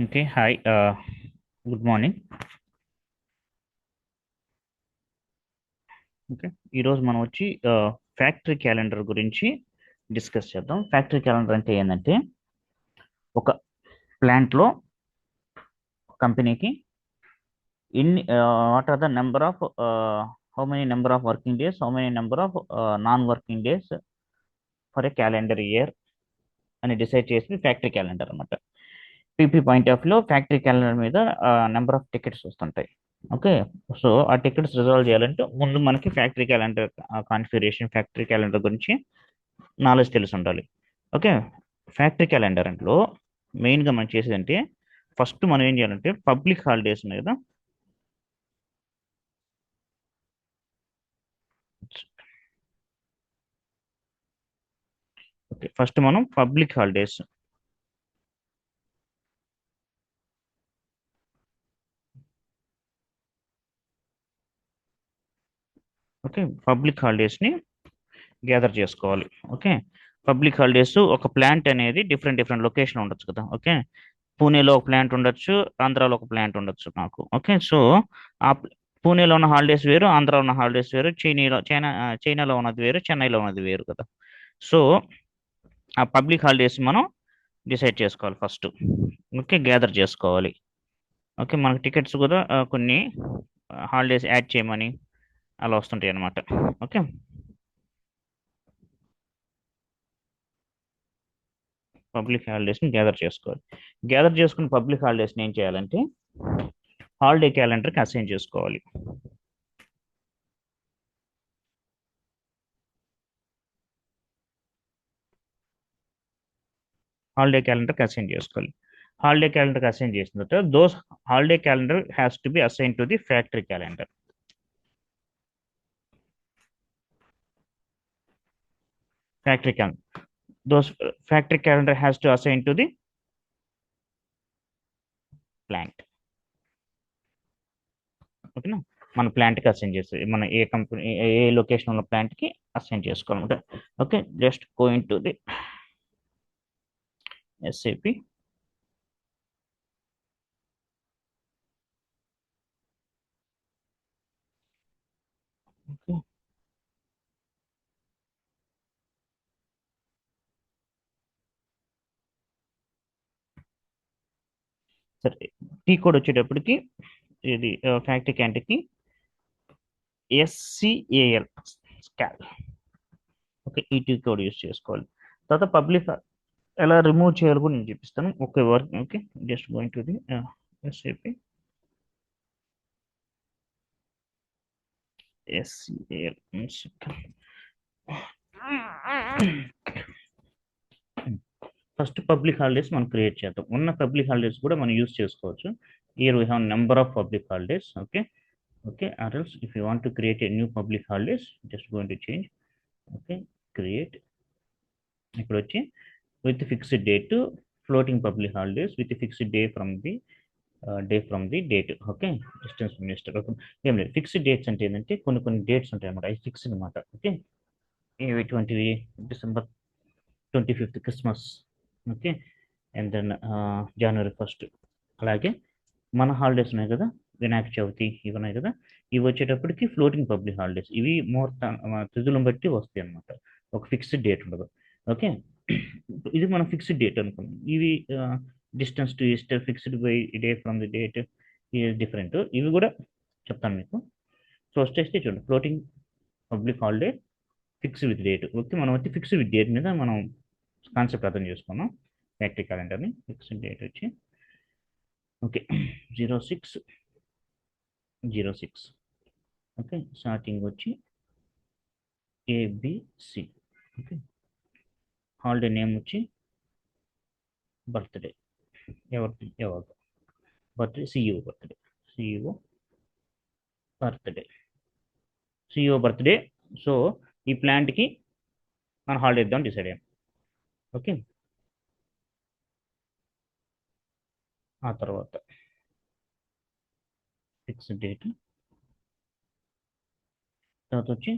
Okay. Hi. Good morning. Okay. ఈరోజు మనం వచ్చి ఫ్యాక్టరీ క్యాలెండర్ గురించి డిస్కస్ చేద్దాం. ఫ్యాక్టరీ క్యాలెండర్ అంటే ఏంటంటే ఒక ప్లాంట్లో కంపెనీకి ఇన్ని what are the number of how many number of working days, how many number of non working days for a calendar year అని డిసైడ్ చేసి ఫ్యాక్టరీ క్యాలెండర్ అనమాట. పీపీ పాయింట్ ఆఫ్ లో ఫ్యాక్టరీ క్యాలెండర్ మీద నెంబర్ ఆఫ్ టికెట్స్ వస్తుంటాయి. Okay. So ఆ tickets resolve చేయాలంటే ముందు మనకి factory calendar configuration, factory calendar గురించి నాలెడ్జ్ తెలిసి ఉండాలి. ఓకే. ఫ్యాక్టరీ క్యాలెండర్ లో మెయిన్గా మనం చేసేదంటే ఫస్ట్ మనం ఏం చేయాలంటే పబ్లిక్ హాలిడేస్ ఉన్నాయి కదా. ఓకే. ఫస్ట్ మనం పబ్లిక్ హాలిడేస్. ఓకే. పబ్లిక్ హాలిడేస్ని గ్యాదర్ చేసుకోవాలి. ఓకే. పబ్లిక్ హాలిడేస్ ఒక ప్లాంట్ అనేది డిఫరెంట్ డిఫరెంట్ లొకేషన్ ఉండొచ్చు కదా. ఓకే. పూణేలో ఒక ప్లాంట్ ఉండొచ్చు, ఆంధ్రాలో ఒక ప్లాంట్ ఉండొచ్చు నాకు. ఓకే. సో ఆ పూణేలో ఉన్న హాలిడేస్ వేరు, ఆంధ్రాలో ఉన్న హాలిడేస్ వేరు, చైనాలో ఉన్నది వేరు, చెన్నైలో ఉన్నది వేరు కదా. సో ఆ పబ్లిక్ హాలిడేస్ మనం డిసైడ్ చేసుకోవాలి ఫస్ట్. ఓకే. గ్యాదర్ చేసుకోవాలి. ఓకే. మనకి టికెట్స్ కూడా కొన్ని హాలిడేస్ యాడ్ చేయమని అలా వస్తుంటాయి అన్నమాట. ఓకే. పబ్లిక్ హాలిడేస్ని గ్యాదర్ చేసుకోవాలి. గ్యాదర్ చేసుకున్న పబ్లిక్ హాలిడేస్ని ఏం చేయాలంటే హాలిడే క్యాలెండర్కి అసైన్ చేసుకోవాలి. హాలిడే క్యాలెండర్కి అసైన్ చేసుకోవాలి. హాలిడే క్యాలెండర్కి అసైన్ చేసిన తర్వాత holiday calendar has to be assign to the factory calendar. Factory calendar those factory calendar has to assign to the plant. ఓకేనా. మన ప్లాంట్కి అసైన్ చేస్తుంది, మన ఏ కంపెనీ ఏ లొకేషన్ ఉన్న ప్లాంట్కి అసైన్ చేసుకోవాలన్నమాట. Okay. Just going to the SAP. Okay. సరే. T code వచ్చేటప్పటికి ఇది ఫ్యాక్టరీ క్యాంటీకి SCAL స్కాల్. ఓకే. ఈ టీ కోడ్ యూస్ చేసుకోవాలి. తర్వాత పబ్లిక్ ఎలా రిమూవ్ చేయాలి కూడా నేను చూపిస్తాను. Okay. Work. Okay. Just going to the SAP SCAL. First public holidays మనం క్రియేట్ చేద్దాం. ఉన్న పబ్లిక్ హాలిడేస్ కూడా మనం యూస్ చేసుకోవచ్చు. Here we have number of public holidays. Okay. Okay. Or else if you want to create a new public holidays just going to change. Okay. Create. ఇప్పుడు వచ్చి with fixed date, floating public holidays with fixed day from the date. Okay. Distance minister. Okay. ఏం లేదు, fixed dates అంటే ఏంటంటే కొన్ని కొన్ని dates ఉంటాయి అన్నమాట, అవి ఫిక్స్డ్ అనమాట. ఓకే. ఇవి 20 December 25th Christmas. Okay. And then January 1st. అలాగే మన హాలిడేస్ ఉన్నాయి కదా, వినాయక చవితి ఇవి ఉన్నాయి కదా, ఇవి వచ్చేటప్పటికి ఫ్లోటింగ్ పబ్లిక్ హాలిడేస్. ఇవి ముహూర్త తిథులను బట్టి వస్తాయి అన్నమాట, ఒక ఫిక్స్డ్ డేట్ ఉండదు. ఓకే. ఇది మనం ఫిక్స్డ్ డేట్ అనుకున్నాం. ఇవి distance to Easter, fixed by day from the date, ఇది డిఫరెంట్. ఇవి కూడా చెప్తాను మీకు. సో వచ్చేస్తే చూడండి, floating public holiday fix with date. Okay. మనం వచ్చి ఫిక్స్ విత్ డేట్ మీద మనం కాన్సెప్ట్ అర్థం చేసుకున్నాం. ఫ్యాక్టరీ క్యాలెండర్ని ఫిక్స్డ్ డేట్ వచ్చి ఓకే 06/06. ఓకే. స్టార్టింగ్ వచ్చి ABC. ఓకే. హాలిడే నేమ్ వచ్చి బర్త్డే. ఎవరు birthday, CEO birthday. CEO birthday. CEO birthday. So ఈ ప్లాంట్కి మనం హాలిడే ఇద్దాం డిసైడ్ అయ్యాం. ఓకే. ఆ తర్వాత ఫిక్స్ డేట్, తర్వాత వచ్చి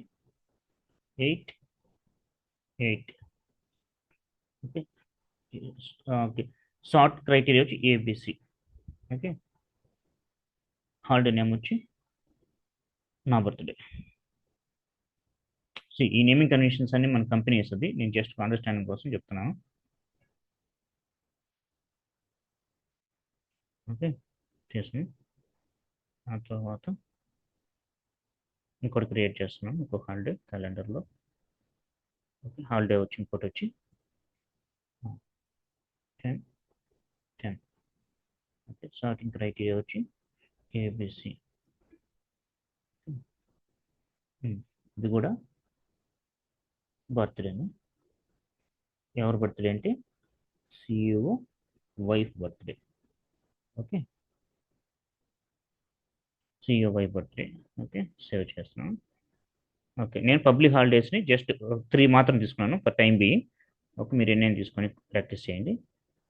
8/8. ఓకే. ఓకే. సార్ట్ క్రైటీరియా వచ్చి ABC. ఓకే, హాలిడే నేమ్ వచ్చి నా బర్త్డే. సో ఈ నేమింగ్ కన్వెన్షన్స్ అన్ని మన కంపెనీ ఇస్తుంది, నేను జస్ట్ అండర్స్టాండింగ్ కోసం చెప్తున్నాను. ఓకే, చేసి ఆ తర్వాత ఇంకోటి క్రియేట్ చేస్తున్నాను, ఇంకో హాలిడే క్యాలెండర్లో. ఓకే, హాలిడే వచ్చి ఇంకోటి వచ్చి 10/10. ఓకే, స్టార్టింగ్ క్రైటీరియా వచ్చి ఏబిసి. ఇది కూడా బర్త్డేను. ఎవరి బర్త్డే అంటే CEO wife birthday. Okay, CEO wife birthday. Okay, save చేస్తున్నాను. ఓకే, నేను పబ్లిక్ హాలిడేస్ని జస్ట్ 3 మాత్రం తీసుకున్నాను ఫర్ టైం బీయింగ్. ఓకే, మీరు ఎన్నైనా తీసుకొని ప్రాక్టీస్ చేయండి.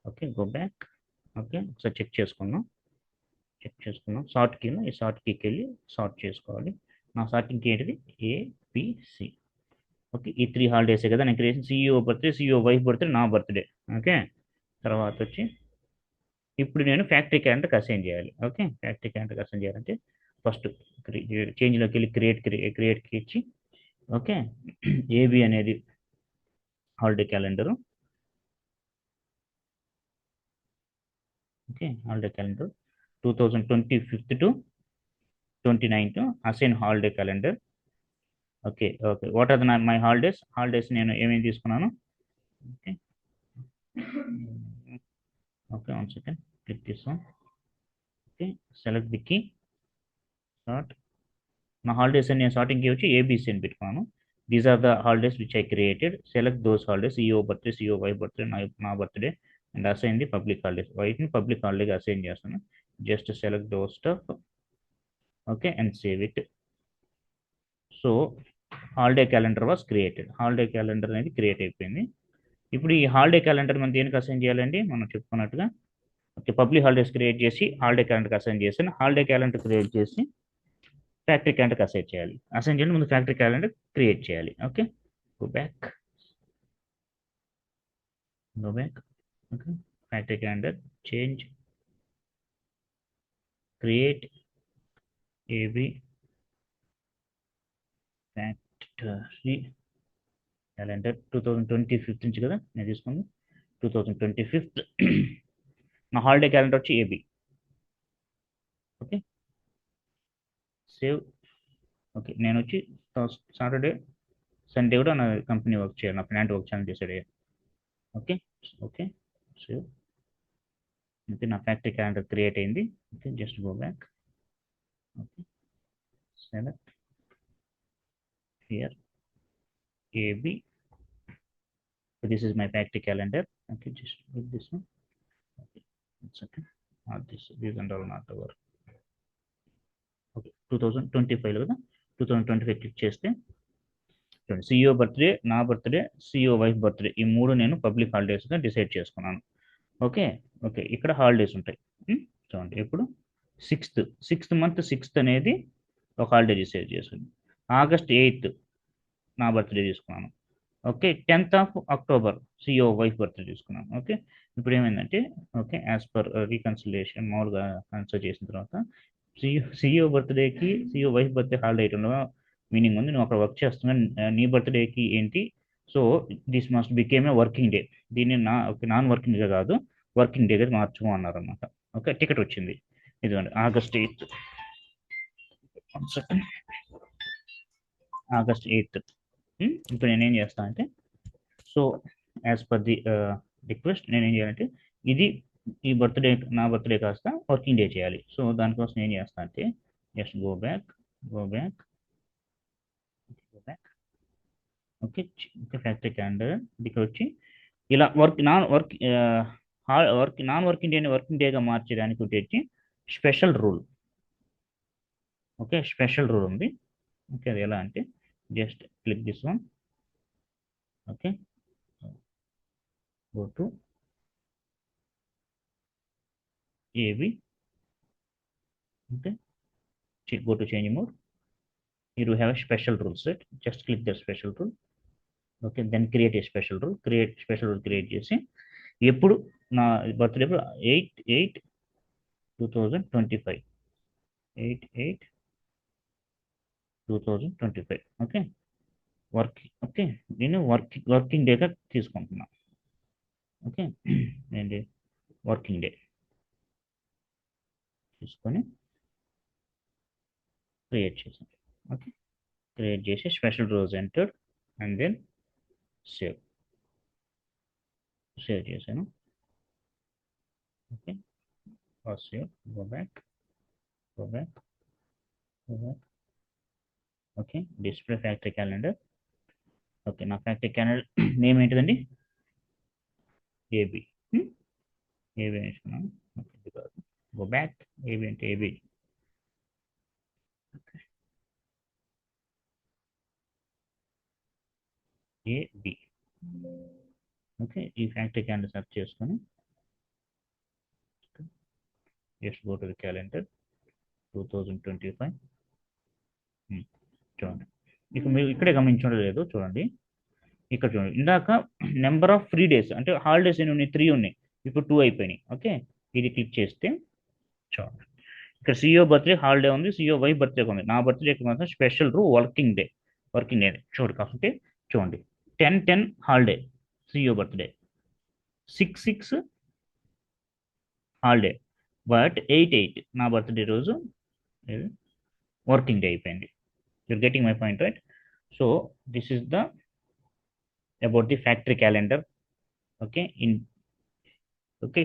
Okay, go back. ఓకే, ఒకసారి చెక్ చేసుకున్నాం షార్ట్ కీలో, ఈ షార్ట్ కీకి వెళ్ళి షార్ట్ చేసుకోవాలి. నా షార్టింగ్ కీ ఏంటిది, ఏబిసి. ఓకే, ఈ 3 హాలిడేసే కదా నేను creation, CEO birthday, CEO wife birthday, నా బర్త్డే. ఓకే, తర్వాత వచ్చి ఇప్పుడు నేను ఫ్యాక్టరీ క్యాలెండర్కి అసైన్ చేయాలి. ఓకే, ఫ్యాక్టరీ క్యాలెండర్కి అసైన్ చేయాలంటే ఫస్ట్ చేంజ్లోకి వెళ్ళి క్రియేట్కి ఇచ్చి, ఓకే, ఏబి అనేది holiday calendar. Okay, holiday calendar 2025 to 29 assign holiday calendar. Okay, okay, what are the my holidays నేను ఏమేమి తీసుకున్నాను. Okay, okay, 1 second, click this one. Okay, select the key, start. నా holidays అని నేను starting key వచ్చి A B C అని పెట్టుకున్నాను. These are the holidays which I created. Select those holidays, CEO birthday, CEO wife birthday, నా birthday, and assign the public holidays. వైట్ని public హాలిడేగా assign చేస్తాను. Just select those stuff. Okay, and save it. So holiday calendar was created. Holiday calendar అనేది create అయిపోయింది. ఇప్పుడు ఈ holiday calendar మనం దేనికి అసైన్ చేయాలండి, మనం చెప్పుకున్నట్టుగా. ఓకే, పబ్లిక్ హాలిడేస్ క్రియేట్ చేసి హాలిడే క్యాలెండర్కి అసైన్ చేసాను. హాలిడే క్యాలెండర్ క్రియేట్ చేసి ఫ్యాక్టరీ క్యాలెండర్కి అసైన్ చేయాలి. అసైన్ చేయండి, ముందు ఫ్యాక్టరీ క్యాలెండర్ క్రియేట్ చేయాలి. Okay, go back. Okay, factory calendar, change, create AB factory calendar 2025 నుంచి కదా నేను తీసుకుంది, 2025. నా హాలిడే క్యాలెండర్ వచ్చి ఏబి. Okay, save. ఓకే, నేను వచ్చి సాటర్డే సండే కూడా నా కంపెనీ వర్క్ చేయాలి, నా ప్లాంట్ వర్క్ చేయాలని చేసాడు. Okay, okay, save. ఓకే, నా ఫ్యాక్టరీ క్యాలెండర్ క్రియేట్ అయింది. Okay, just go back. Okay, select here AB. This is my factory calendar. Okay, just with this one. Okay, 1 second. Not this. These and all not our. Okay, 2025 కదా, 2025 click చేస్తే చూడండి, CEO birthday, నా birthday, CEO wife birthday, ఈ 3 నేను public హాలిడేస్గా decide చేసుకున్నాను. Okay, okay, ఇక్కడ holidays ఉంటాయి. చూడండి, ఇప్పుడు సిక్స్త్ మంత్ 6th అనేది ఒక హాలిడే డిసైడ్ చేసుకుంది. August 8th నా బర్త్డే తీసుకున్నాను. Okay, 10th of October CEO wife birthday తీసుకున్నాను. ఓకే, ఇప్పుడు ఏమైందంటే, ఓకే, యాజ్ పర్ రీకన్సిలేషన్ మామూలుగా కన్సిడర్ చేసిన తర్వాత సిఇఓ బర్త్డేకి సిఇఓ వైఫ్ బర్త్డే హాలిడే ఇవ్వడంలో మీనింగ్ ఉంది. నువ్వు అక్కడ వర్క్ చేస్తున్నా, నీ బర్త్డేకి ఏంటి, so this must became a working day. దీన్ని నాన్ వర్కింగ్ డే కాదు, వర్కింగ్ డేగా మార్చుకో అన్నారు అనమాట. ఓకే, టికెట్ వచ్చింది, ఇదిగోండి, August 8th. August 8th. ఇప్పుడు నేనేం చేస్తాను అంటే, so as per the request నేనేం చేయాలంటే, ఇది ఈ బర్త్డే, నా బర్త్డే కాస్త వర్కింగ్ డే చేయాలి. సో దానికోసం ఏం చేస్తా అంటే, just go back. Okay, factory calendar ఇక్కడ వచ్చి ఇలా నాన్ వర్కింగ్ డేని వర్కింగ్ డేగా మార్చడానికి వచ్చి special rule. Okay, special rule ఉంది. ఓకే, అది ఎలా అంటే, just click this one. Okay, go to AV. Okay, go to change mode. Here we have a special rule set. Just click the special rule. Okay, then create a special rule. Create special rule, create చేసి ఎప్పుడు నా birthday 8/8 2025 8/8/2025. Okay, okay, నేను working డేగా తీసుకుంటున్నా. Okay, ఏంటి working day తీసుకొని create చేసాను. Okay, create చేసి స్పెషల్ రోజు enter and then save save చేశాను. Okay, save, go back, go back, go back. Okay, display factory calendar. Okay, నా ఫ్యాక్టరీ క్యాలెండర్ నేమ్ ఏంటిదండి? ఏబి. ఏబి వేసుకున్నాను. Okay, go back. ఏబి అంటే A B. A B. Okay, ఈ factory calendar search చేసుకొని just go to the calendar 2025. చూడండి, ఇక మీరు ఇక్కడే గమనించడం లేదు, చూడండి ఇక్కడ చూడండి. ఇందాక నెంబర్ ఆఫ్ ఫ్రీ డేస్ అంటే హాలిడేస్ ఎన్ని ఉన్నాయి? 3 ఉన్నాయి, ఇప్పుడు 2 అయిపోయినాయి. ఓకే, ఇది క్లిక్ చేస్తే చూడండి, ఇక్కడ సిఇఓ బర్త్డే హాలిడే ఉంది, సిఇఓ వైఫ్ బర్త్డే ఉంది. నా బర్త్డేకి మాత్రం special working day. Working day చూడు కాబట్టి చూడండి, 10/10 holiday CEO birthday, 6/6 holiday, but 8/8 నా బర్త్డే రోజు వర్కింగ్ డే అయిపోయింది. You're getting my point, right? So this is the about the factory calendar. Okay,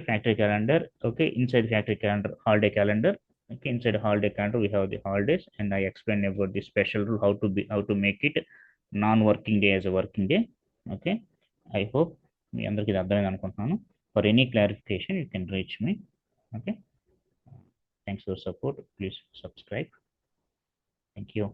factory calendar. Okay, inside factory calendar, holiday calendar. Okay, inside holiday calendar we have the holidays, and I explained about the special rule, how to make it non-working day as a working day. Okay, I hope మీ అందరికీ ఇది అర్థమైంది అనుకుంటున్నాను. For any clarification you can reach me. Okay, thanks for support. Please subscribe. Thank you.